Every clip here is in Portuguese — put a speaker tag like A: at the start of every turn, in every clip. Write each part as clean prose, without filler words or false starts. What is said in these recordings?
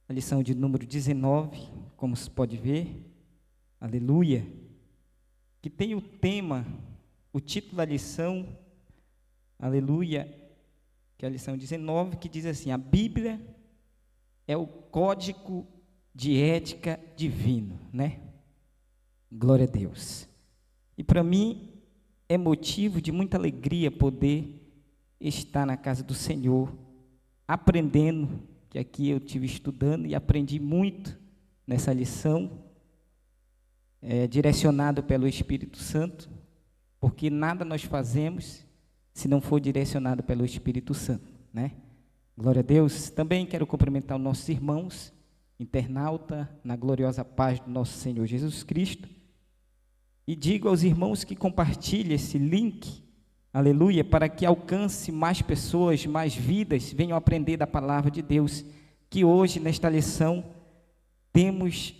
A: a lição de número 19, como se pode ver, aleluia, que tem o tema, o título da lição, aleluia, que é a lição 19, que diz assim: a Bíblia é o código de ética divino, né? Glória a Deus. E para mim é motivo de muita alegria poder estar na casa do Senhor, aprendendo, que aqui eu estive estudando e aprendi muito nessa lição, direcionado pelo Espírito Santo, porque nada nós fazemos se não for direcionado pelo Espírito Santo, né? Glória a Deus. Também quero cumprimentar os nossos irmãos, internauta, na gloriosa paz do nosso Senhor Jesus Cristo, e digo aos irmãos que compartilhem esse link, aleluia, para que alcance mais pessoas, mais vidas, venham aprender da palavra de Deus, que hoje, nesta lição, temos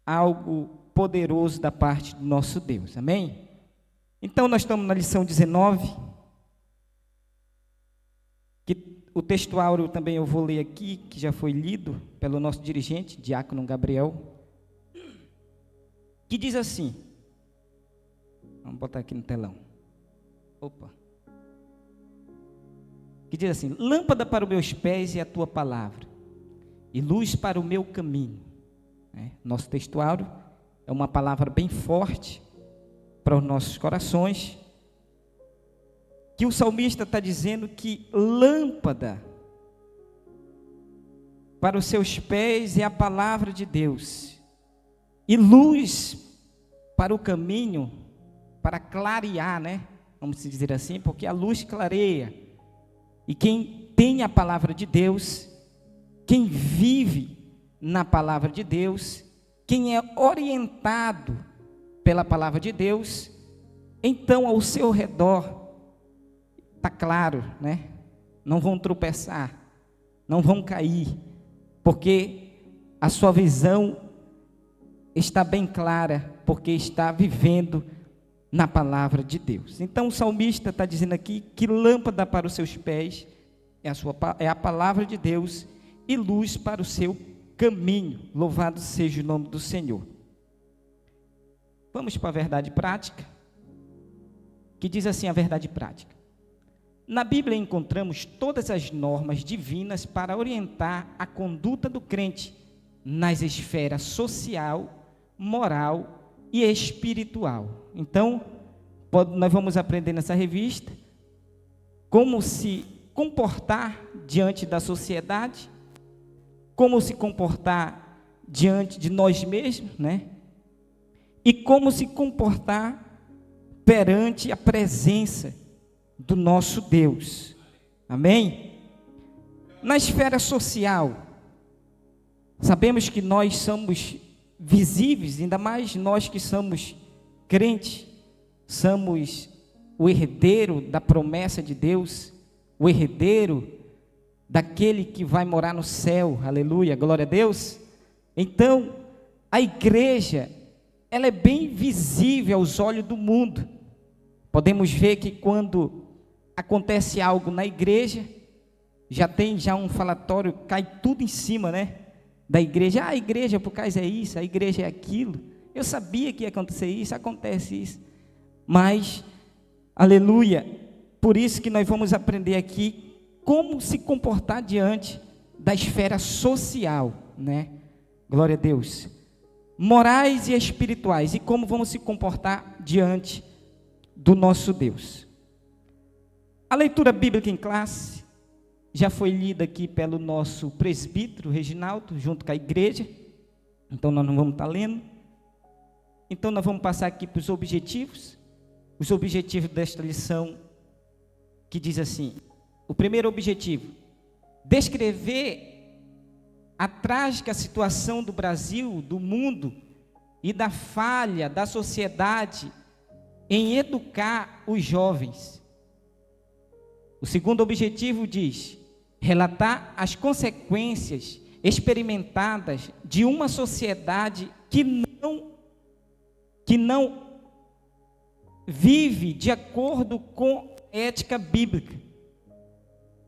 A: algo poderoso da parte do nosso Deus, amém? Então, nós estamos na lição 19, que o texto áureo também eu vou ler aqui, que já foi lido pelo nosso dirigente, diácono Gabriel, que diz assim, vamos botar aqui no telão, que diz assim: lâmpada para os meus pés é a tua palavra, e luz para o meu caminho. Nosso textuário é uma palavra bem forte para os nossos corações, que o salmista está dizendo que lâmpada para os seus pés é a palavra de Deus, e luz para o caminho, para clarear, né? Vamos dizer assim, porque a luz clareia, e quem tem a palavra de Deus, quem vive na palavra de Deus, quem é orientado pela palavra de Deus, então ao seu redor está claro, né? Não vão tropeçar, não vão cair, porque a sua visão está bem clara, porque está vivendo na palavra de Deus. Então o salmista está dizendo aqui que lâmpada para os seus pés é a palavra de Deus, e luz para o seu caminho. Louvado seja o nome do Senhor. Vamos para a verdade prática, que diz assim: a verdade prática. Na Bíblia encontramos todas as normas divinas para orientar a conduta do crente nas esferas social, moral e espiritual. Então, nós vamos aprender nessa revista como se comportar diante da sociedade, como se comportar diante de nós mesmos, né? E como se comportar perante a presença do nosso Deus. Amém? Na esfera social, sabemos que nós somos visíveis, ainda mais nós que somos crentes, somos o herdeiro da promessa de Deus, o herdeiro daquele que vai morar no céu, aleluia, glória a Deus. Então, a igreja, ela é bem visível aos olhos do mundo. Podemos ver que quando acontece algo na igreja, já tem um falatório, cai tudo em cima, né? Da igreja. A igreja por causa é isso, a igreja é aquilo. Eu sabia que ia acontecer isso, acontece isso. Mas, aleluia, por isso que nós vamos aprender aqui como se comportar diante da esfera social, né? Glória a Deus. Morais e espirituais, e como vamos se comportar diante do nosso Deus. A leitura bíblica em classe já foi lida aqui pelo nosso presbítero Reginaldo, junto com a igreja, então nós não vamos estar lendo. Então nós vamos passar aqui para os objetivos desta lição, que diz assim: o primeiro objetivo, descrever a trágica situação do Brasil, do mundo e da falha da sociedade em educar os jovens. O segundo objetivo diz: relatar as consequências experimentadas de uma sociedade que não vive de acordo com ética bíblica.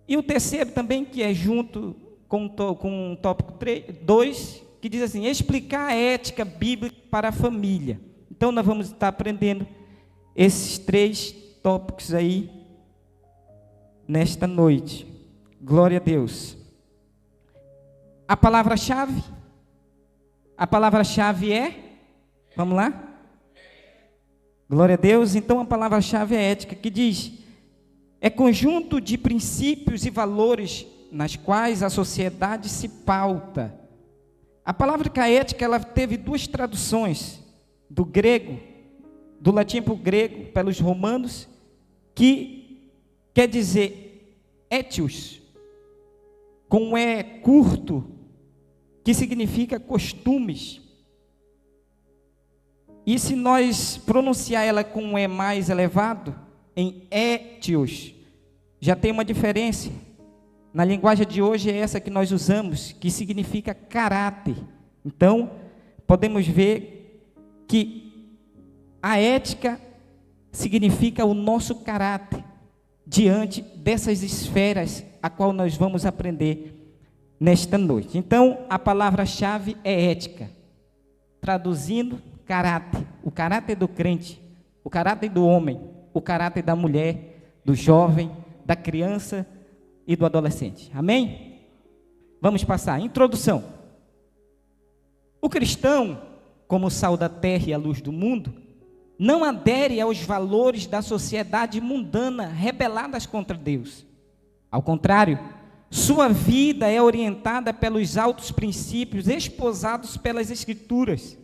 A: E o terceiro também, que é junto com o tópico 2, que diz assim: explicar a ética bíblica para a família. Então, nós vamos estar aprendendo esses 3 tópicos aí, nesta noite. Glória a Deus. A palavra-chave é, vamos lá? Glória a Deus. Então, a palavra-chave é ética, que diz: é conjunto de princípios e valores nas quais a sociedade se pauta. A palavra ética, ela teve 2 traduções, do grego, do latim para o grego, pelos romanos, que quer dizer etios, com um E curto, que significa costumes. E se nós pronunciar ela com um E mais elevado, em etios, já tem uma diferença. Na linguagem de hoje é essa que nós usamos, que significa caráter. Então, podemos ver que a ética significa o nosso caráter diante dessas esferas a qual nós vamos aprender nesta noite. Então, a palavra-chave é ética, traduzindo caráter, o caráter do crente, o caráter do homem, o caráter da mulher, do jovem, da criança e do adolescente. Amém? Vamos passar. Introdução. O cristão, como sal da terra e a luz do mundo, não adere aos valores da sociedade mundana rebeladas contra Deus. Ao contrário, sua vida é orientada pelos altos princípios esposados pelas Escrituras,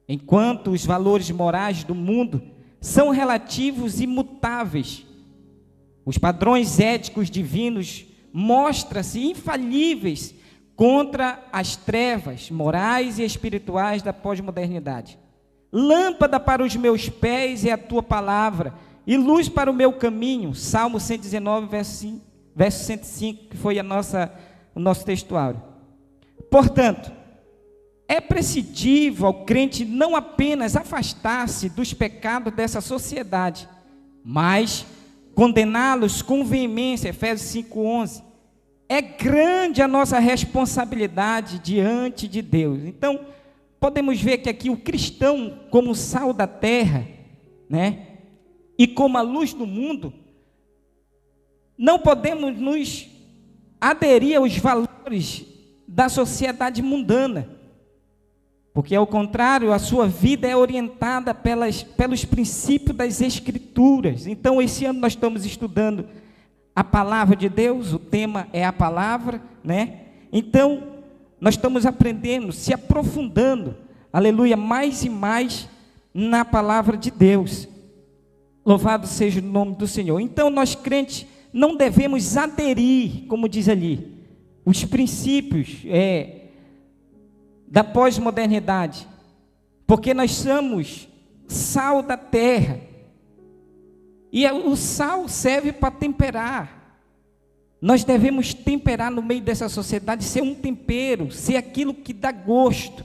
A: enquanto os valores morais do mundo são relativos e mutáveis. Os padrões éticos divinos mostram-se infalíveis contra as trevas morais e espirituais da pós-modernidade. Lâmpada para os meus pés é a tua palavra, e luz para o meu caminho. Salmo 119, verso 105, que foi o nosso textuário. Portanto, é prescindível ao crente não apenas afastar-se dos pecados dessa sociedade, mas condená-los com veemência. Efésios 5:11. É grande a nossa responsabilidade diante de Deus. Então, podemos ver que aqui o cristão, como sal da terra, né, e como a luz do mundo, não podemos nos aderir aos valores da sociedade mundana, porque, ao contrário, a sua vida é orientada pelos princípios das Escrituras. Então, esse ano nós estamos estudando a palavra de Deus, o tema é a palavra, né? Então, nós estamos aprendendo, se aprofundando, aleluia, mais e mais na palavra de Deus. Louvado seja o nome do Senhor. Então, nós crentes não devemos aderir, como diz ali, os princípios da pós-modernidade, porque nós somos sal da terra, e o sal serve para temperar. Nós devemos temperar no meio dessa sociedade, ser um tempero, ser aquilo que dá gosto.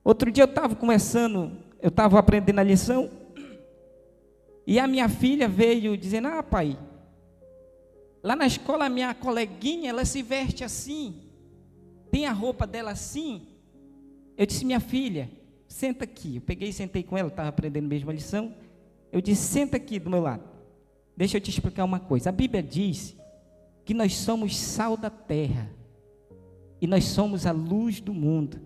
A: Outro dia eu estava aprendendo a lição, e a minha filha veio dizendo: pai, lá na escola a minha coleguinha, ela se veste assim, tem a roupa dela assim. Eu disse: minha filha, senta aqui. Eu peguei e sentei com ela, estava aprendendo mesmo a lição. Eu disse: senta aqui do meu lado, deixa eu te explicar uma coisa. A Bíblia diz que nós somos sal da terra, e nós somos a luz do mundo.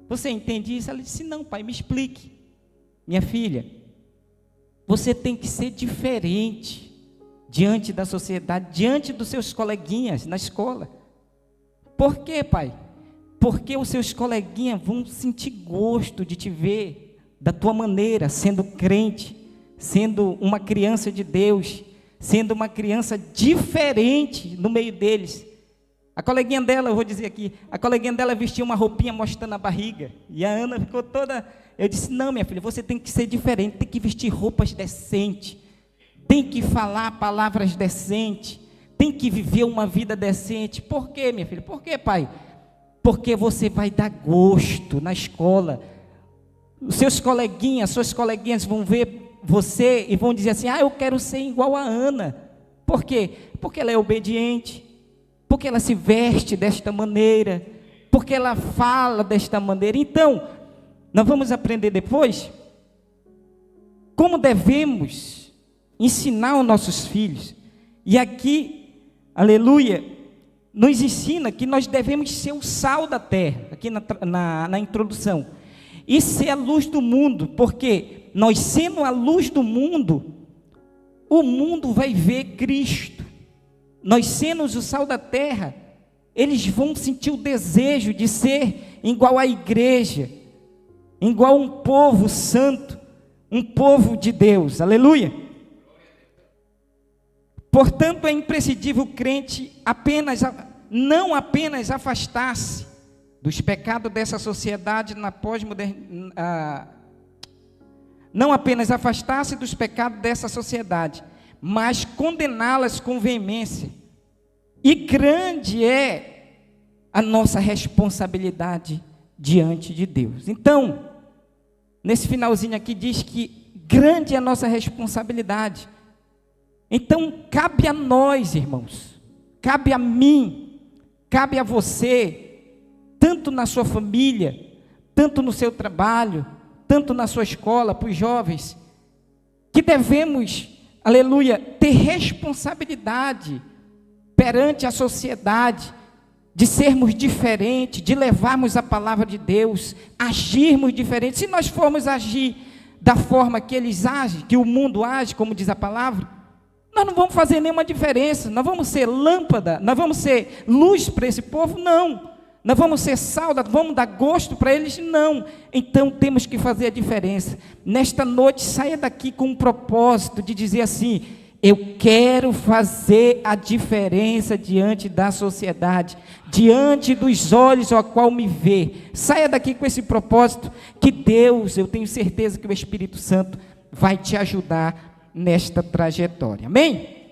A: Você entende isso? Ela disse: não, pai, me explique. Minha filha, você tem que ser diferente diante da sociedade, diante dos seus coleguinhas na escola. Por quê, pai? Porque os seus coleguinhas vão sentir gosto de te ver da tua maneira, sendo crente, sendo uma criança de Deus, sendo uma criança diferente no meio deles. A coleguinha dela, eu vou dizer aqui, a coleguinha dela vestia uma roupinha mostrando a barriga, e a Ana ficou toda... Eu disse: não, minha filha, você tem que ser diferente, tem que vestir roupas decentes, tem que falar palavras decentes, tem que viver uma vida decente. Por quê, minha filha? Por quê, pai? Porque você vai dar gosto na escola. Os seus coleguinhas, suas coleguinhas vão ver você e vão dizer assim: eu quero ser igual a Ana. Por quê? Porque ela é obediente, porque ela se veste desta maneira, porque ela fala desta maneira. Então, nós vamos aprender depois como devemos ensinar os nossos filhos. E aqui, aleluia, nos ensina que nós devemos ser o sal da terra, aqui na introdução, e ser a luz do mundo, porque nós sendo a luz do mundo, o mundo vai ver Cristo. Nós sendo o sal da terra, eles vão sentir o desejo de ser igual à igreja, igual a um povo santo, um povo de Deus, aleluia. Portanto, é imprescindível o crente não apenas afastar-se dos pecados dessa sociedade na pós-modernidade, não apenas afastar-se dos pecados dessa sociedade, mas condená-las com veemência. E grande é a nossa responsabilidade diante de Deus. Então, nesse finalzinho aqui diz que grande é a nossa responsabilidade. Então, cabe a nós, irmãos, cabe a mim, cabe a você, tanto na sua família, tanto no seu trabalho, tanto na sua escola, para os jovens, que devemos, aleluia, ter responsabilidade perante a sociedade, de sermos diferentes, de levarmos a palavra de Deus, agirmos diferente. Se nós formos agir da forma que eles agem, que o mundo age, como diz a palavra, nós não vamos fazer nenhuma diferença. Nós vamos ser lâmpada, nós vamos ser luz para esse povo? Não. Nós vamos ser sal, vamos dar gosto para eles? Não. Então temos que fazer a diferença. Nesta noite, saia daqui com um propósito de dizer assim: eu quero fazer a diferença diante da sociedade, diante dos olhos ao qual me vê. Saia daqui com esse propósito, que Deus, eu tenho certeza que o Espírito Santo vai te ajudar nesta trajetória. Amém?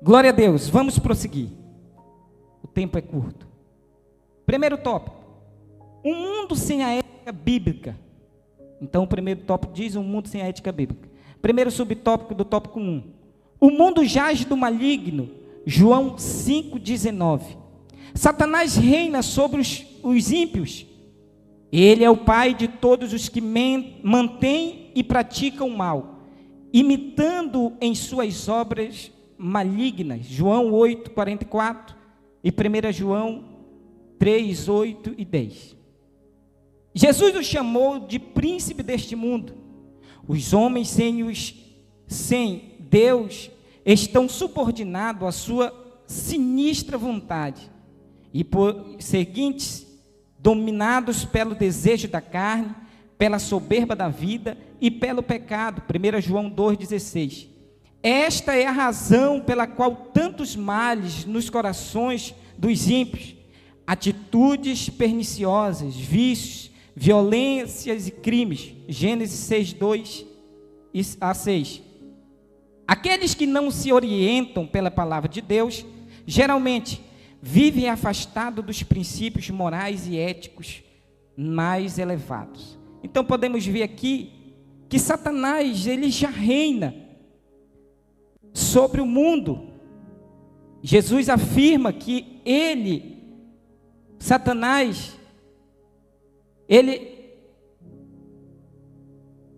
A: Glória a Deus. Vamos prosseguir. O tempo é curto. Primeiro tópico: um mundo sem a ética bíblica. Então, o primeiro tópico diz: um mundo sem a ética bíblica. Primeiro subtópico do tópico 1: o mundo jaz do maligno. João 5,19. Satanás reina sobre os ímpios. Ele é o pai de todos os que mantêm e praticam o mal, imitando em suas obras malignas. João 8,44 e 1 João 3, 8 e 10. Jesus o chamou de príncipe deste mundo. Os homens sem Deus estão subordinados à sua sinistra vontade e, por seguintes, dominados pelo desejo da carne, pela soberba da vida e pelo pecado. 1 João 2,16. Esta é a razão pela qual tantos males nos corações dos ímpios, atitudes perniciosas, vícios, violências e crimes. Gênesis 6:2 a 6. Aqueles que não se orientam pela palavra de Deus, geralmente vivem afastados dos princípios morais e éticos mais elevados. Então podemos ver aqui que Satanás, ele já reina sobre o mundo. Jesus afirma que Satanás,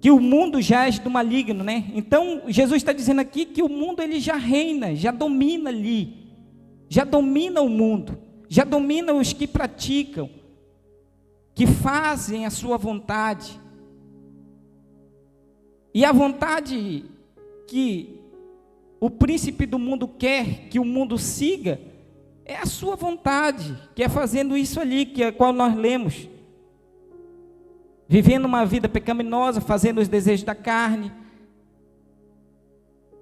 A: que o mundo jaz do maligno, né? Então, Jesus está dizendo aqui que o mundo, ele já reina, já domina ali, já domina o mundo, já domina os que praticam, que fazem a sua vontade. E a vontade que o príncipe do mundo quer que o mundo siga, é a sua vontade, que é fazendo isso ali, que é a qual nós lemos. Vivendo uma vida pecaminosa, fazendo os desejos da carne,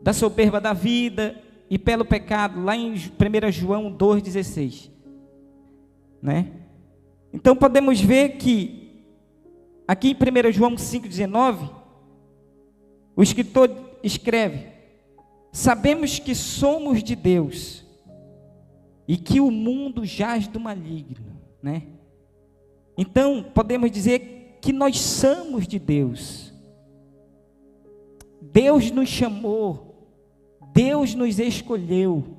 A: da soberba da vida e pelo pecado, lá em 1 João 2,16. Né? Então podemos ver que, aqui em 1 João 5,19, o escritor escreve: sabemos que somos de Deus e que o mundo jaz do maligno, né? Então, podemos dizer que nós somos de Deus. Deus nos chamou, Deus nos escolheu,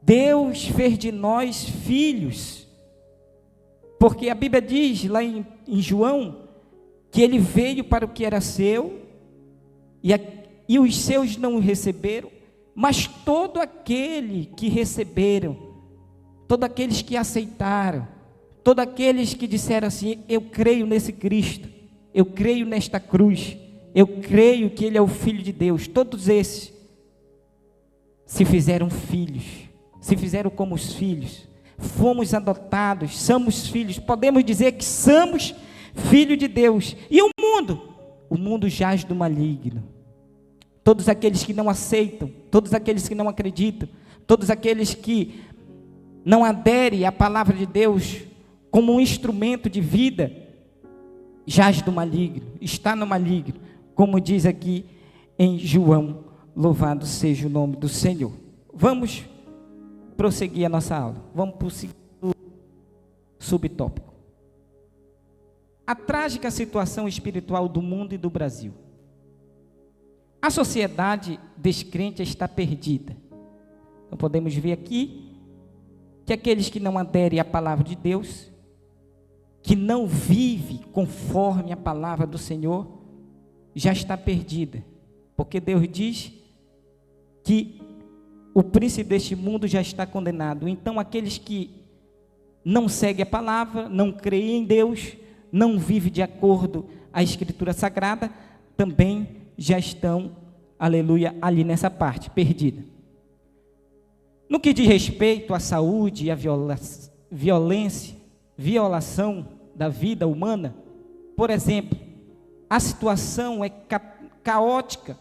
A: Deus fez de nós filhos, porque a Bíblia diz lá em João, que ele veio para o que era seu, e os seus não o receberam, mas todo aquele que receberam, todos aqueles que aceitaram, todos aqueles que disseram assim: eu creio nesse Cristo, eu creio nesta cruz, eu creio que Ele é o Filho de Deus, todos esses se fizeram filhos, se fizeram como os filhos, fomos adotados, somos filhos, podemos dizer que somos filho de Deus. E o mundo jaz do maligno. Todos aqueles que não aceitam, todos aqueles que não acreditam, todos aqueles que não aderem à palavra de Deus como um instrumento de vida, jaz do maligno, está no maligno, como diz aqui em João. Louvado seja o nome do Senhor. Vamos prosseguir a nossa aula. Vamos para o segundo subtópico. A trágica situação espiritual do mundo e do Brasil. A sociedade descrente está perdida. Então podemos ver aqui que aqueles que não aderem à palavra de Deus, que não vivem conforme a palavra do Senhor, já está perdida. Porque Deus diz que o príncipe deste mundo já está condenado. Então aqueles que não seguem a palavra, não creem em Deus, não vivem de acordo à Escritura Sagrada, também já estão, aleluia, ali nessa parte, perdida. No que diz respeito à saúde e à violação da vida humana, por exemplo, a situação é caótica.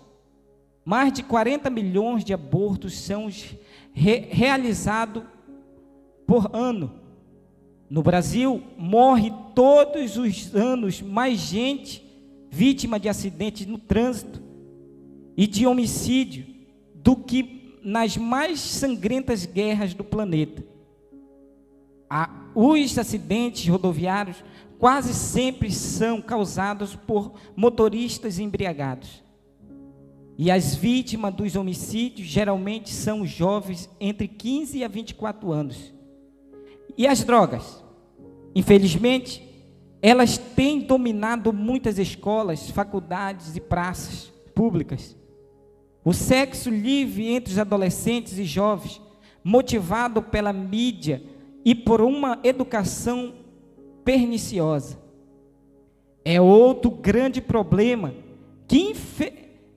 A: Mais de 40 milhões de abortos são realizados por ano. No Brasil, morre todos os anos mais gente vítima de acidentes no trânsito e de homicídio do que nas mais sangrentas guerras do planeta. Os acidentes rodoviários quase sempre são causados por motoristas embriagados. E as vítimas dos homicídios geralmente são jovens entre 15 a 24 anos. E as drogas? Infelizmente, elas têm dominado muitas escolas, faculdades e praças públicas. O sexo livre entre os adolescentes e jovens, motivado pela mídia e por uma educação perniciosa, é outro grande problema que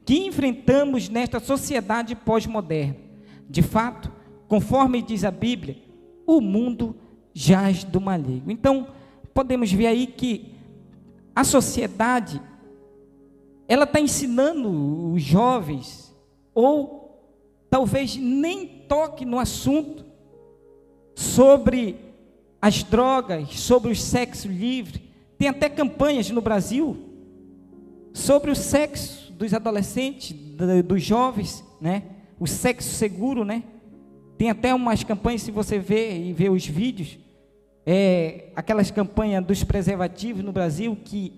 A: enfrentamos nesta sociedade pós-moderna. De fato, conforme diz a Bíblia, o mundo jaz do maligno. Então, podemos ver aí que a sociedade, ela está ensinando os jovens, ou talvez nem toque no assunto, sobre as drogas, sobre o sexo livre. Tem até campanhas no Brasil sobre o sexo dos adolescentes, dos jovens, né? O sexo seguro, né? Tem até umas campanhas, se você ver os vídeos, aquelas campanhas dos preservativos no Brasil que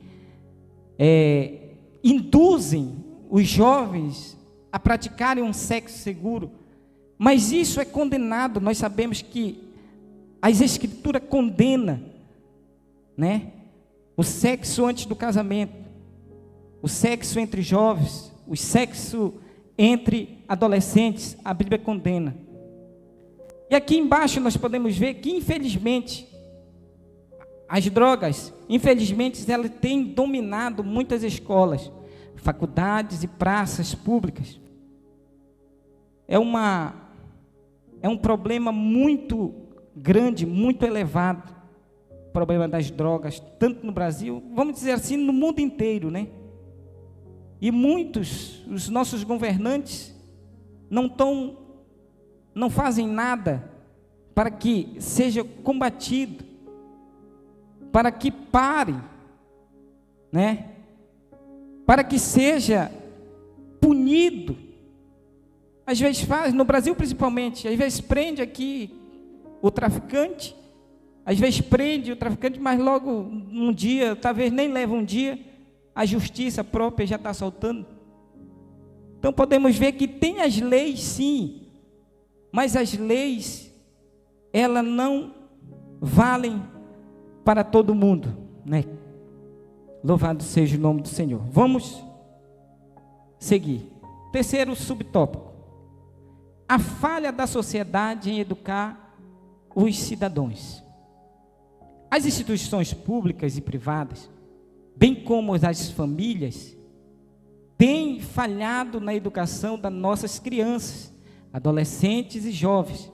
A: induzem os jovens a praticarem um sexo seguro. Mas isso é condenado. Nós sabemos que as Escrituras condenam, né, o sexo antes do casamento, o sexo entre jovens, o sexo entre adolescentes. A Bíblia condena. E aqui embaixo nós podemos ver que, infelizmente, as drogas, infelizmente, elas têm dominado muitas escolas, faculdades e praças públicas. É um problema muito grande, muito elevado, o problema das drogas, tanto no Brasil, vamos dizer assim, no mundo inteiro, né? E muitos, os nossos governantes, não fazem nada para que seja combatido, para que pare, né? Para que seja punido. Às vezes faz, no Brasil principalmente, às vezes prende aqui o traficante, às vezes prende o traficante, mas logo um dia, talvez nem leva um dia, a justiça própria já está soltando. Então podemos ver que tem as leis sim, Mas as leis, elas não valem para todo mundo, né? Louvado seja o nome do Senhor. Vamos seguir. Terceiro subtópico: a falha da sociedade em educar os cidadãos. As instituições públicas e privadas, bem como as famílias, têm falhado na educação das nossas crianças, adolescentes e jovens.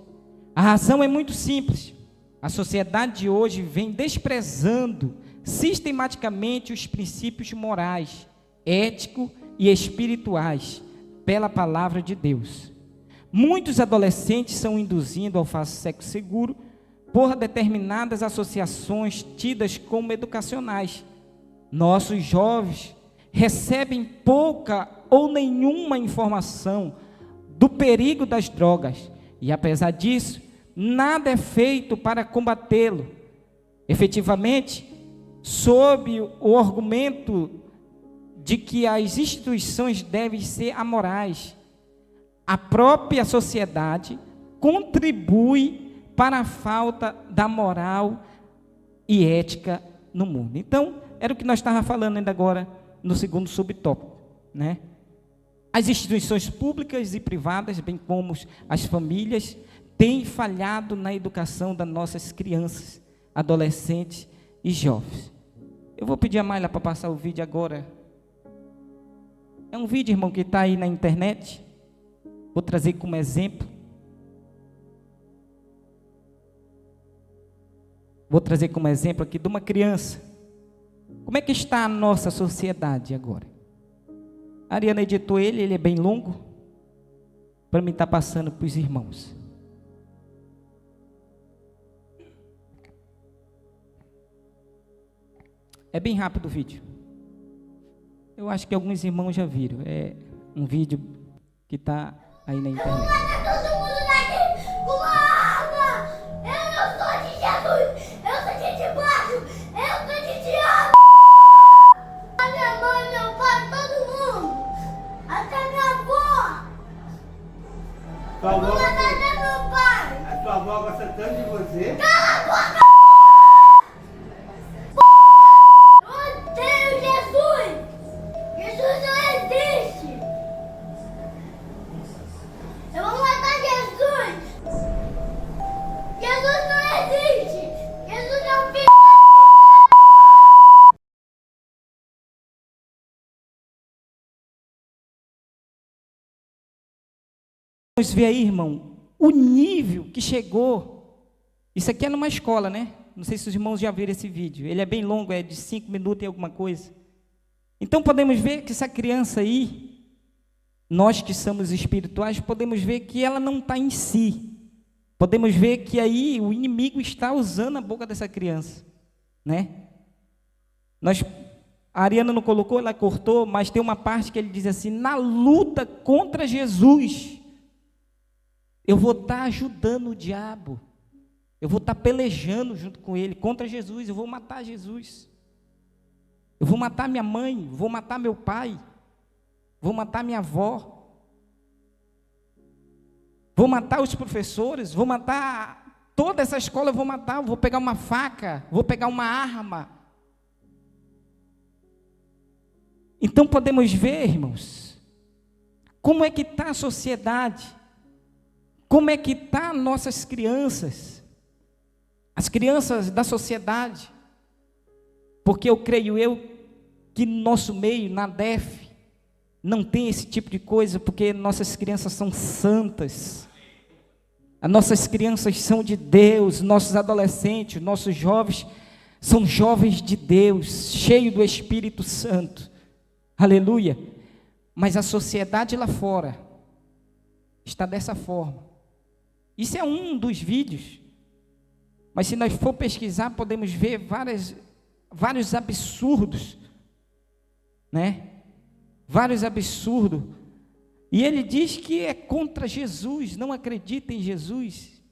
A: A razão é muito simples. A sociedade de hoje vem desprezando sistematicamente os princípios morais, éticos e espirituais pela palavra de Deus. Muitos adolescentes são induzidos ao falso sexo seguro por determinadas associações tidas como educacionais. Nossos jovens recebem pouca ou nenhuma informação do perigo das drogas e, apesar disso, nada é feito para combatê-lo. Efetivamente, sob o argumento de que as instituições devem ser amorais, a própria sociedade contribui para a falta da moral e ética no mundo. Então, era o que nós estávamos falando ainda agora no segundo subtópico, né? As instituições públicas e privadas, bem como as famílias, têm falhado na educação das nossas crianças, adolescentes e jovens. Eu vou pedir a Mayla para passar o vídeo agora. É um vídeo, irmão, que está aí na internet. Vou trazer como exemplo. Vou trazer como exemplo aqui de uma criança. Como é que está a nossa sociedade agora? A Ariana editou ele é bem longo, para mim estar passando para os irmãos. É bem rápido o vídeo. Eu acho que alguns irmãos já viram. É um vídeo que está aí na internet.
B: Todo mundo daqui com uma arma! Eu não sou de Jesus! Eu sou de debaixo! Eu sou de diabo! A minha mãe, meu pai, todo mundo! Até minha avó!
C: Tua
B: Eu vou
C: avó
B: matar
C: gosta-
B: até meu pai!
C: A tua avó gosta tanto de você?
B: Cala a boca! Eu odeio Jesus! Jesus não existe! Eu vou matar Jesus! Jesus não existe! Jesus é um filho!
A: Vamos ver aí, irmão, o nível que chegou. Isso aqui é numa escola, né? Não sei se os irmãos já viram esse vídeo. Ele é bem longo, é de 5 minutos e alguma coisa. Então podemos ver que essa criança aí, nós que somos espirituais, podemos ver que ela não está em si. Podemos ver que aí o inimigo está usando a boca dessa criança, né? A Ariana não colocou, ela cortou, mas tem uma parte que ele diz assim: na luta contra Jesus, eu vou estar ajudando o diabo, eu vou estar pelejando junto com ele, contra Jesus, eu vou matar Jesus, eu vou matar minha mãe, vou matar meu pai, vou matar minha avó, vou matar os professores, vou matar toda essa escola, eu vou matar, vou pegar uma faca, vou pegar uma arma. Então podemos ver, irmãos, como é que está a sociedade, como é que estão nossas crianças, as crianças da sociedade, porque eu creio que no nosso meio, na DEF, não tem esse tipo de coisa, porque nossas crianças são santas, as nossas crianças são de Deus, nossos adolescentes, nossos jovens, são jovens de Deus, cheios do Espírito Santo, aleluia. Mas a sociedade lá fora está dessa forma. Isso é um dos vídeos, mas se nós for pesquisar, podemos ver vários absurdos, né? Vários absurdos. E ele diz que é contra Jesus, não acredita em Jesus.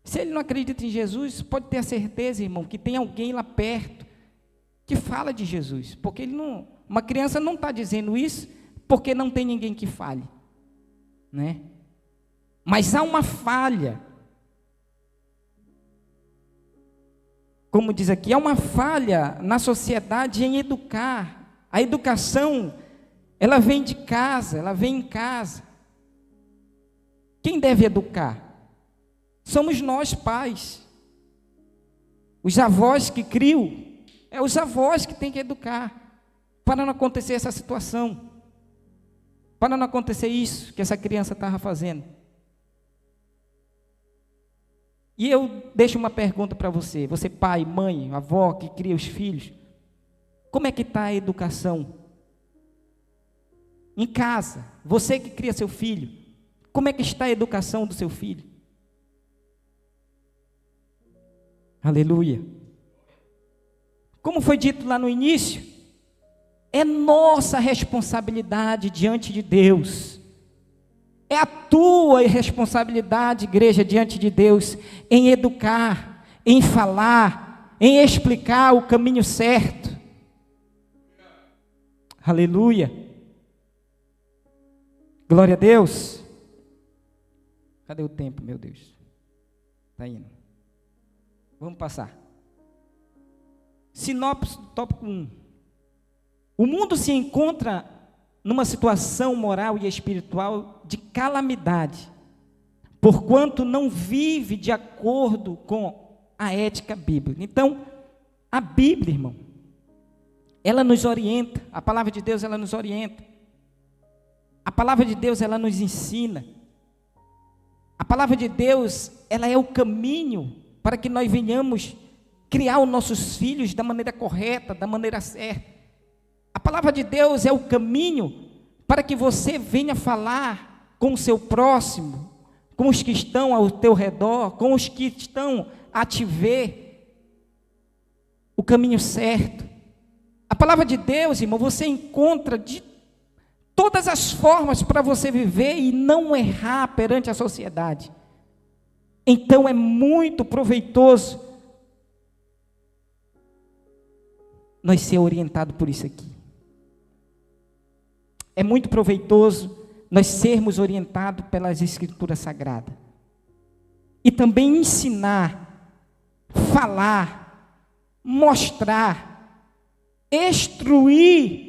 A: Se ele não acredita em Jesus, pode ter a certeza, irmão, que tem alguém lá perto que fala de Jesus, porque uma criança não está dizendo isso porque não tem ninguém que fale, né? Mas há uma falha. Como diz aqui, há uma falha na sociedade em educar. A educação, ela vem de casa, ela vem em casa. Quem deve educar? Somos nós, pais. Os avós que criam, é os avós que têm que educar, para não acontecer essa situação, para não acontecer isso que essa criança estava fazendo. E eu deixo uma pergunta para você, pai, mãe, avó que cria os filhos, como é que está a educação? Em casa, você que cria seu filho, como é que está a educação do seu filho? Aleluia. Como foi dito lá no início, é nossa responsabilidade diante de Deus. É a tua responsabilidade, igreja, diante de Deus, em educar, em falar, em explicar o caminho certo. Aleluia. Glória a Deus. Cadê o tempo, meu Deus? Está indo. Vamos passar. Sinopse do tópico 1. O mundo se encontra numa situação moral e espiritual de calamidade, porquanto não vive de acordo com a ética bíblica. Então, a Bíblia, irmão, ela nos orienta, a palavra de Deus, ela nos orienta. A palavra de Deus, ela nos ensina. A palavra de Deus, ela é o caminho para que nós venhamos criar os nossos filhos da maneira correta, da maneira certa. A palavra de Deus é o caminho para que você venha falar com o seu próximo, com os que estão ao teu redor, com os que estão a te ver, o caminho certo. A palavra de Deus, irmão, você encontra de todas as formas para você viver e não errar perante a sociedade. Então é muito proveitoso nós ser orientado por isso aqui. É muito proveitoso nós sermos orientados pelas Escrituras Sagradas. E também ensinar, falar, mostrar, instruir,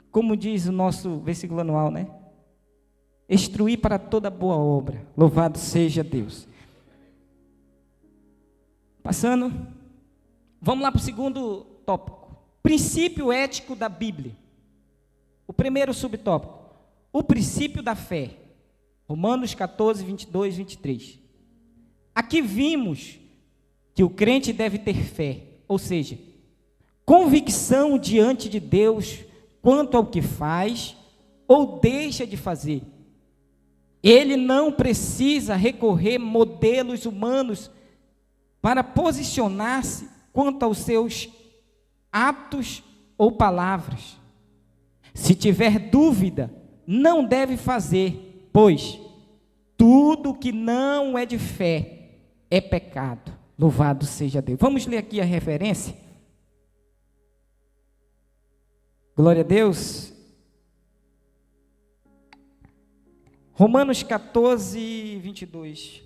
A: como diz o nosso versículo anual, né? Instruir para toda boa obra. Louvado seja Deus. Passando, vamos lá para o segundo tópico. Princípio ético da Bíblia. O primeiro subtópico, o princípio da fé. Romanos 14, 22, 23. Aqui vimos que o crente deve ter fé, ou seja, convicção diante de Deus quanto ao que faz ou deixa de fazer. Ele não precisa recorrer a modelos humanos para posicionar-se quanto aos seus atos ou palavras. Se tiver dúvida, não deve fazer, pois tudo que não é de fé é pecado. Louvado seja Deus. Vamos ler aqui a referência. Glória a Deus. Romanos 14, 22.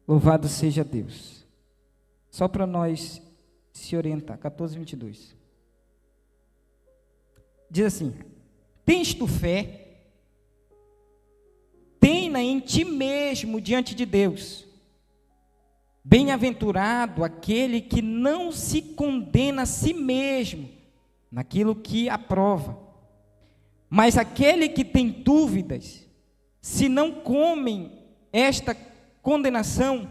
A: Louvado seja Deus. Só para nós se orientar. 14, 22. Diz assim: tens tu fé? Tem-na em ti mesmo diante de Deus. Bem-aventurado aquele que não se condena a si mesmo naquilo que aprova. Mas aquele que tem dúvidas, se não comem esta condenação,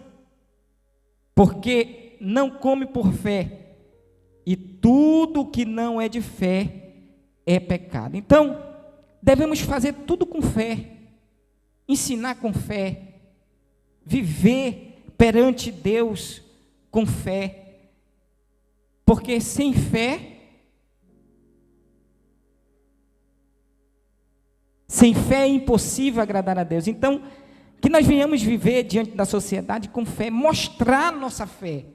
A: porque não come por fé, e tudo que não é de fé é pecado. Então, devemos fazer tudo com fé, ensinar com fé, viver perante Deus com fé, porque sem fé é impossível agradar a Deus. Então, que nós venhamos viver diante da sociedade com fé, mostrar nossa fé.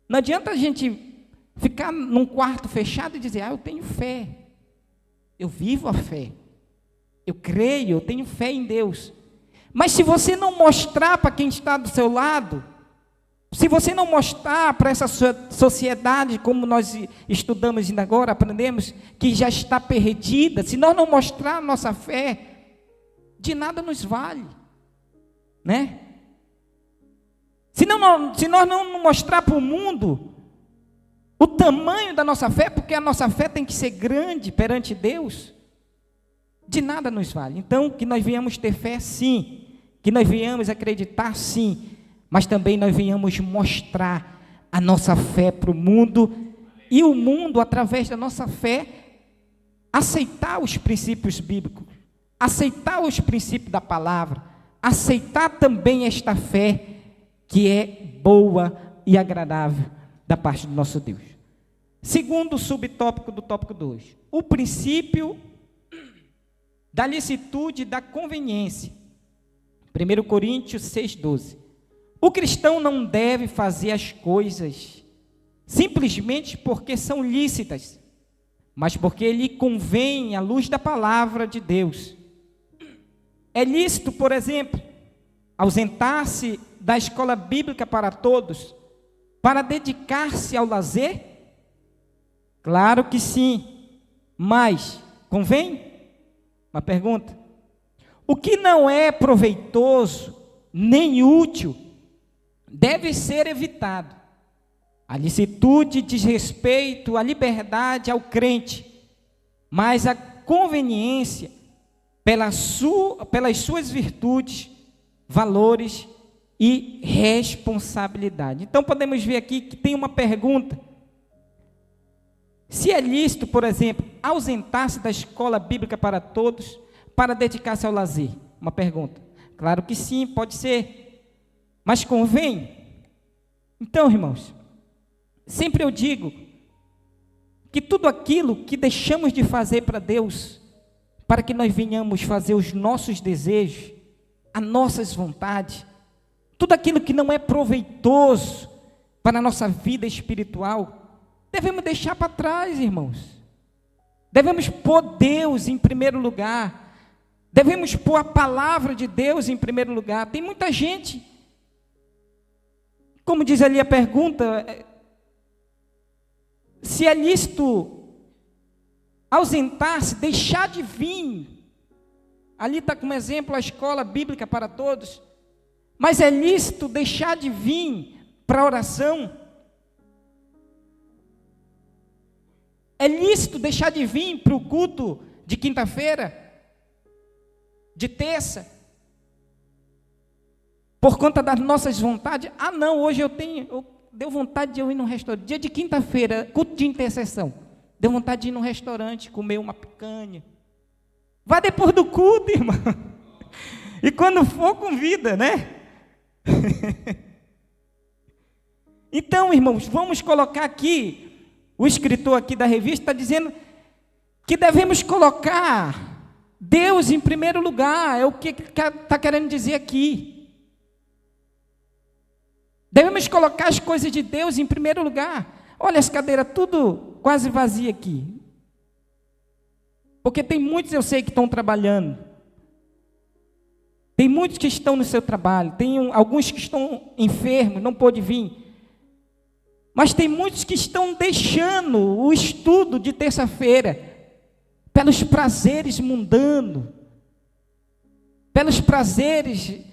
A: Não adianta a gente ficar num quarto fechado e dizer: eu tenho fé, eu vivo a fé. Eu creio, eu tenho fé em Deus. Mas se você não mostrar para quem está do seu lado, se você não mostrar para essa sociedade, como nós estudamos ainda agora, aprendemos, que já está perdida, se nós não mostrar a nossa fé, de nada nos vale, né? Se nós não mostrar para o mundo o tamanho da nossa fé, porque a nossa fé tem que ser grande perante Deus, de nada nos vale. Então, que nós venhamos ter fé, sim, que nós venhamos acreditar, sim, mas também nós venhamos mostrar a nossa fé para o mundo, e o mundo, através da nossa fé, aceitar os princípios bíblicos, aceitar os princípios da palavra, aceitar também esta fé que é boa e agradável da parte do nosso Deus. Segundo subtópico do tópico 2, o princípio da licitude e da conveniência. 1 Coríntios 6,12. O cristão não deve fazer as coisas simplesmente porque são lícitas, mas porque lhe convém à luz da palavra de Deus. É lícito, por exemplo, ausentar-se da escola bíblica para todos, para dedicar-se ao lazer? Claro que sim, mas convém? Uma pergunta. O que não é proveitoso nem útil deve ser evitado. A licitude diz respeito à liberdade ao crente, mas a conveniência pelas suas virtudes, valores e responsabilidade. Então podemos ver aqui que tem uma pergunta. Se é lícito, por exemplo, ausentar-se da escola bíblica para todos, para dedicar-se ao lazer? Uma pergunta. Claro que sim, pode ser. Mas convém? Então, irmãos, sempre eu digo que tudo aquilo que deixamos de fazer para Deus, para que nós venhamos fazer os nossos desejos, as nossas vontades, tudo aquilo que não é proveitoso para a nossa vida espiritual, devemos deixar para trás, irmãos. Devemos pôr Deus em primeiro lugar. Devemos pôr a palavra de Deus em primeiro lugar. Tem muita gente, como diz ali a pergunta, se é lícito ausentar-se, deixar de vir. Ali está como exemplo a escola bíblica para todos. Mas é lícito deixar de vir para a oração? É lícito deixar de vir para o culto de quinta-feira, de terça, por conta das nossas vontades? Ah, não, hoje deu vontade de eu ir num restaurante. Dia de quinta-feira, culto de intercessão, deu vontade de ir num restaurante, comer uma picanha. Vá depois do culto, irmão. E quando for, convida, né? Então, irmãos, vamos colocar aqui, o escritor aqui da revista está dizendo que devemos colocar Deus em primeiro lugar, é o que está querendo dizer aqui. Devemos colocar as coisas de Deus em primeiro lugar. Olha as cadeiras tudo quase vazias aqui, porque tem muitos, eu sei, que estão trabalhando. Tem muitos que estão no seu trabalho, tem alguns que estão enfermos, não pôde vir. Mas tem muitos que estão deixando o estudo de terça-feira pelos prazeres mundanos, pelos prazeres,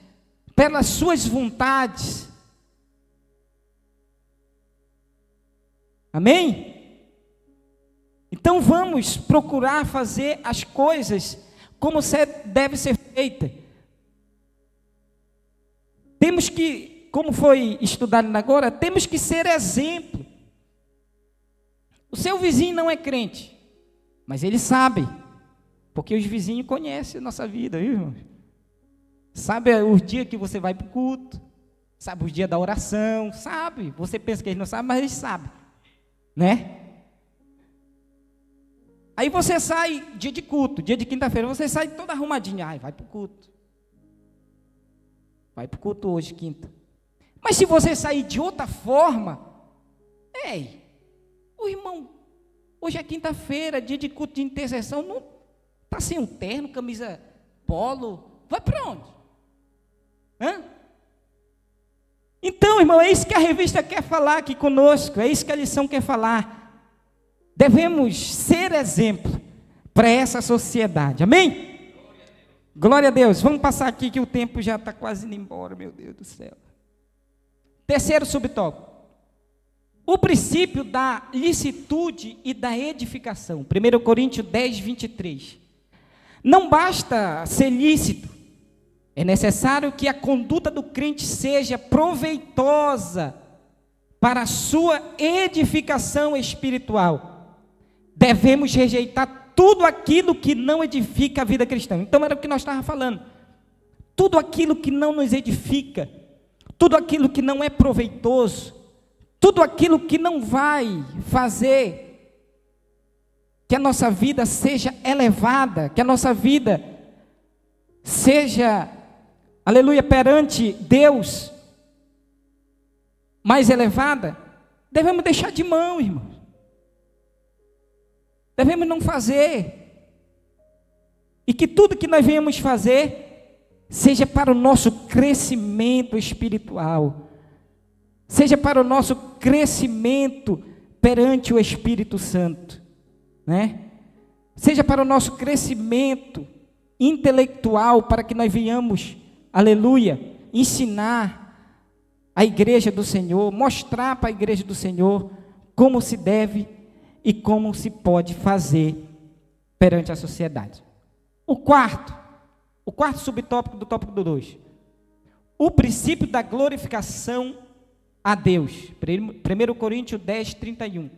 A: pelas suas vontades. Amém? Então vamos procurar fazer as coisas como deve ser feita. Temos que, como foi estudado agora, temos que ser exemplo. O seu vizinho não é crente, mas ele sabe, porque os vizinhos conhecem a nossa vida, viu, irmão? Sabe os dias que você vai para o culto, sabe os dias da oração, sabe? Você pensa que eles não sabem, mas eles sabem, né? Aí você sai, dia de culto, dia de quinta-feira, você sai toda arrumadinha, vai para o culto. Vai para o culto hoje, quinta. Mas se você sair de outra forma, o irmão, hoje é quinta-feira, dia de culto de intercessão, não Está sem um terno, camisa polo, vai para onde? Hã? Então, irmão, é isso que a revista quer falar aqui conosco, é isso que a lição quer falar. Devemos ser exemplo para essa sociedade, amém? Glória a Deus. Vamos passar aqui que o tempo já está quase indo embora, meu Deus do céu. Terceiro subtópico. O princípio da licitude e da edificação. 1 Coríntios 10, 23. Não basta ser lícito, é necessário que a conduta do crente seja proveitosa para a sua edificação espiritual. Devemos rejeitar tudo aquilo que não edifica a vida cristã. Então era o que nós estávamos falando. Tudo aquilo que não nos edifica, tudo aquilo que não é proveitoso, tudo aquilo que não vai fazer que a nossa vida seja elevada, que a nossa vida seja, aleluia, perante Deus mais elevada, devemos deixar de mão, irmão. Devemos não fazer. E que tudo que nós venhamos fazer seja para o nosso crescimento espiritual, seja para o nosso crescimento perante o Espírito Santo, né? Seja para o nosso crescimento intelectual, para que nós venhamos, aleluia, ensinar a igreja do Senhor, mostrar para a igreja do Senhor como se deve e como se pode fazer perante a sociedade. O quarto subtópico do tópico 2, o princípio da glorificação a Deus. 1 Coríntios 10, 31.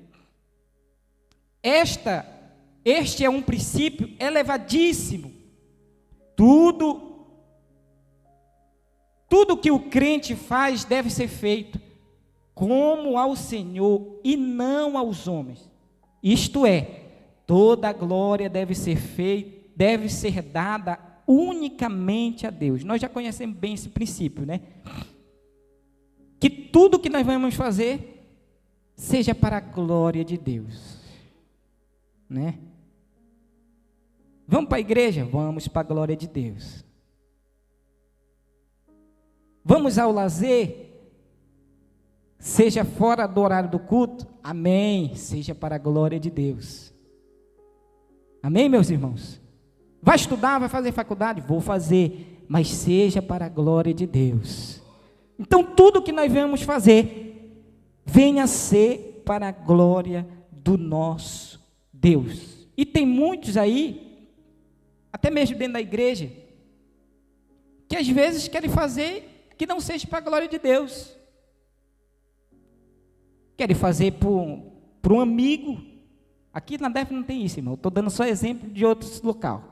A: Este é um princípio elevadíssimo. Tudo que o crente faz deve ser feito como ao Senhor e não aos homens. Isto é, toda a glória deve ser dada unicamente a Deus. Nós já conhecemos bem esse princípio, né? Que tudo que nós vamos fazer seja para a glória de Deus, né? Vamos para a igreja? Vamos para a glória de Deus. Vamos ao lazer? Seja fora do horário do culto? Amém, seja para a glória de Deus. Amém, meus irmãos? Vai estudar, vai fazer faculdade? Vou fazer, mas seja para a glória de Deus. Então tudo que nós vamos fazer, venha a ser para a glória do nosso Deus. E tem muitos aí, até mesmo dentro da igreja, que às vezes querem fazer que não seja para a glória de Deus. Querem fazer por um amigo. Aqui na DEF não tem isso, irmão. Estou dando só exemplo de outros locais.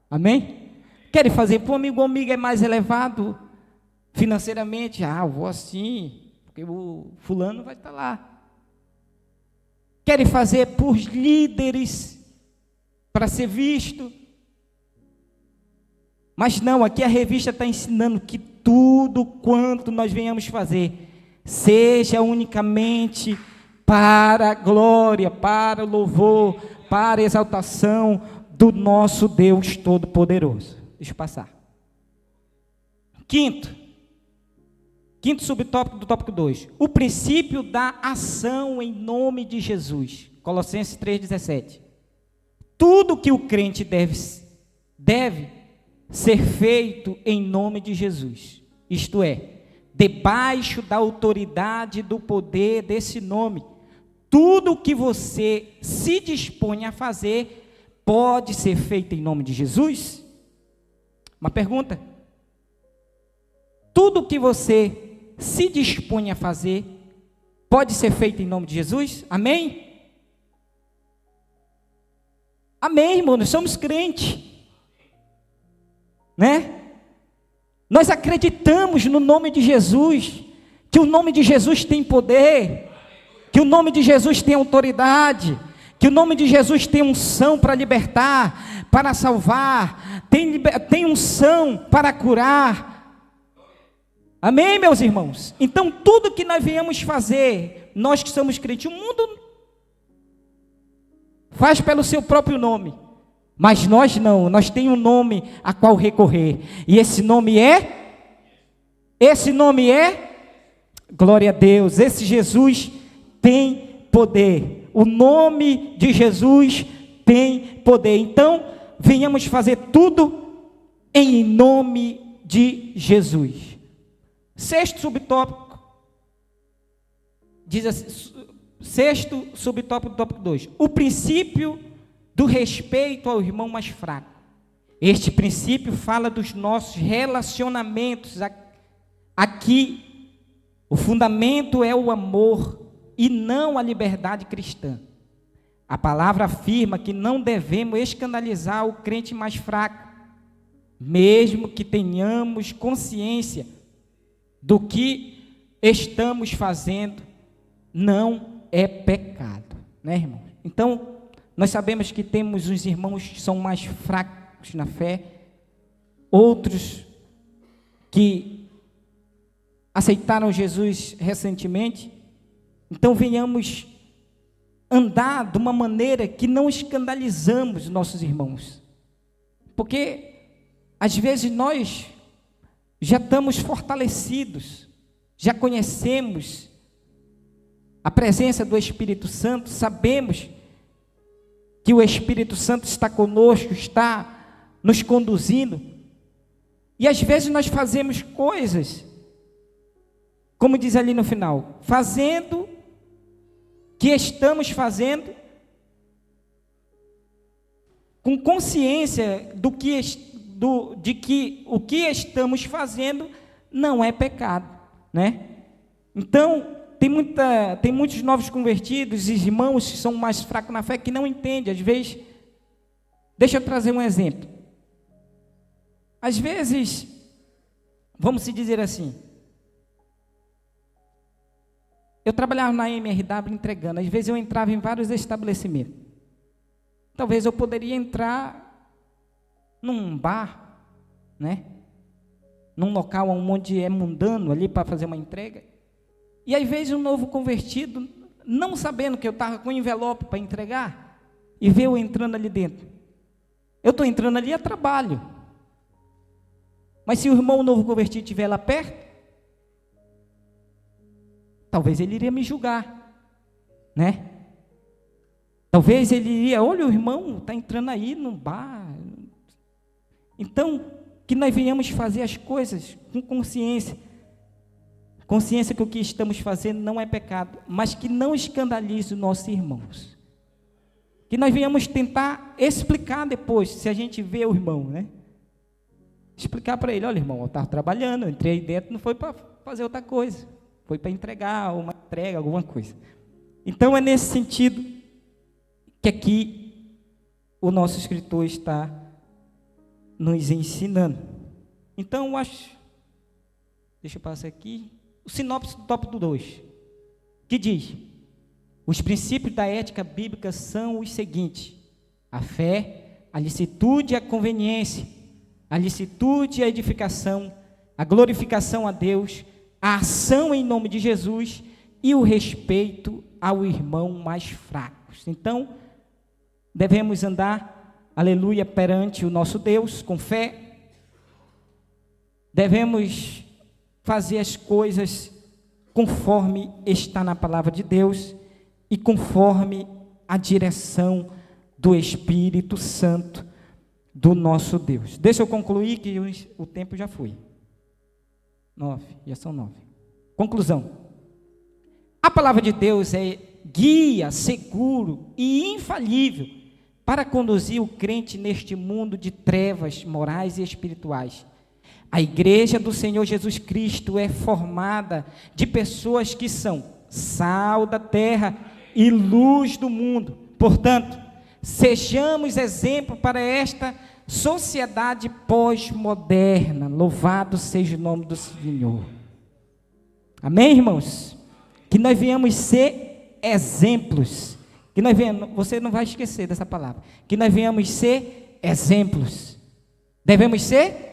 A: Amém? Querem fazer para um amigo. O amigo é mais elevado financeiramente. Eu vou assim, porque o fulano vai estar lá. Querem fazer por líderes, para ser visto. Mas não, aqui a revista está ensinando que tudo quanto nós venhamos fazer, seja unicamente para a glória, para o louvor, para a exaltação do nosso Deus Todo-Poderoso. Deixa eu passar. Quinto subtópico do tópico 2. O princípio da ação em nome de Jesus. Colossenses 3,17. Tudo que o crente deve ser feito em nome de Jesus. Isto é, debaixo da autoridade do poder desse nome. Tudo que você se dispõe a fazer pode ser feito em nome de Jesus? Uma pergunta. Tudo que você se dispõe a fazer pode ser feito em nome de Jesus? Amém? Amém, irmão, nós somos crentes, né? Nós acreditamos no nome de Jesus, que o nome de Jesus tem poder, que o nome de Jesus tem autoridade, que o nome de Jesus tem unção para libertar, para salvar, tem unção para curar. Amém, meus irmãos? Então tudo que nós viemos fazer, nós que somos crentes, o mundo faz pelo seu próprio nome, Mas nós não, nós temos um nome a qual recorrer. E esse nome é, glória a Deus, esse Jesus tem poder. O nome de Jesus tem poder. Então, venhamos fazer tudo em nome de Jesus. Sexto subtópico, diz assim, sexto subtópico, tópico 2. O princípio do respeito ao irmão mais fraco. Este princípio fala dos nossos relacionamentos. Aqui, o fundamento é o amor e não a liberdade cristã. A palavra afirma que não devemos escandalizar o crente mais fraco, mesmo que tenhamos consciência do que estamos fazendo, não é pecado, né, irmão? Então, nós sabemos que temos os irmãos que são mais fracos na fé, outros que aceitaram Jesus recentemente. Então, venhamos andar de uma maneira que não escandalizamos nossos irmãos, porque às vezes nós já estamos fortalecidos, já conhecemos a presença do Espírito Santo, sabemos que o Espírito Santo está conosco, está nos conduzindo, e às vezes nós fazemos coisas, como diz ali no final, fazendo que estamos fazendo com consciência de que o que estamos fazendo não é pecado, né? Então, tem muitos novos convertidos, irmãos que são mais fracos na fé, que não entendem, às vezes. Deixa eu trazer um exemplo. Às vezes, vamos se dizer assim, eu trabalhava na MRW entregando, às vezes eu entrava em vários estabelecimentos. Talvez eu poderia entrar num bar, né? Num local onde é mundano ali para fazer uma entrega. E às vezes um novo convertido, não sabendo que eu estava com um envelope para entregar, e vê eu entrando ali dentro. Eu estou entrando ali a trabalho. Mas se o irmão novo convertido estiver lá perto, talvez ele iria me julgar, né? Talvez ele iria, olha, o irmão está entrando aí no bar. Então, que nós venhamos fazer as coisas com consciência que o que estamos fazendo não é pecado, mas que não escandalize os nossos irmãos. Que nós venhamos tentar explicar depois, se a gente vê o irmão, né? Explicar para ele, olha, irmão, eu estava trabalhando, eu entrei aí dentro, não foi para fazer outra coisa, foi para entregar uma entrega, alguma coisa. Então, é nesse sentido que aqui o nosso escritor está nos ensinando. Então, eu acho, deixa eu passar aqui, o sinopse do tópico 2, que diz, os princípios da ética bíblica são os seguintes: a fé, a licitude e a conveniência, a licitude e a edificação, a glorificação a Deus, a ação em nome de Jesus e o respeito ao irmão mais fraco. Então, devemos andar, aleluia, perante o nosso Deus com fé, devemos fazer as coisas conforme está na palavra de Deus e conforme a direção do Espírito Santo do nosso Deus. Deixa eu concluir que o tempo já foi. 9, já são 9. Conclusão. A palavra de Deus é guia seguro e infalível para conduzir o crente neste mundo de trevas morais e espirituais. A igreja do Senhor Jesus Cristo é formada de pessoas que são sal da terra e luz do mundo. Portanto, sejamos exemplo para esta sociedade pós-moderna. Louvado seja o nome do Senhor. Amém, irmãos? Que nós venhamos ser exemplos. Que nós venhamos, você não vai esquecer dessa palavra. Que nós venhamos ser exemplos. Devemos ser?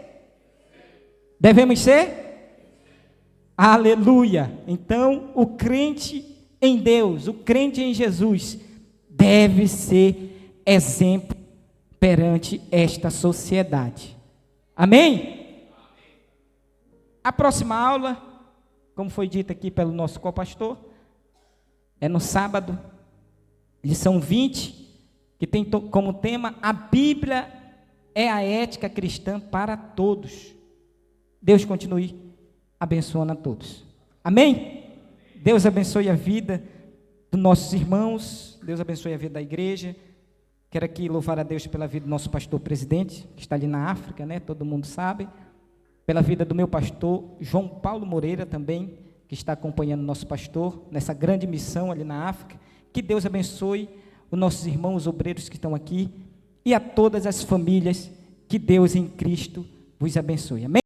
A: Devemos ser? Aleluia! Então, o crente em Deus, o crente em Jesus, deve ser exemplo perante esta sociedade. Amém? A próxima aula, como foi dito aqui pelo nosso co-pastor, é no sábado, lição 20, que tem como tema: a Bíblia é a ética cristã para todos. Deus continue abençoando a todos. Amém? Deus abençoe a vida dos nossos irmãos, Deus abençoe a vida da igreja. Quero aqui louvar a Deus pela vida do nosso pastor presidente, que está ali na África, né? Todo mundo sabe. Pela vida do meu pastor João Paulo Moreira também, que está acompanhando o nosso pastor nessa grande missão ali na África. Que Deus abençoe os nossos irmãos obreiros que estão aqui e a todas as famílias. Que Deus em Cristo vos abençoe. Amém?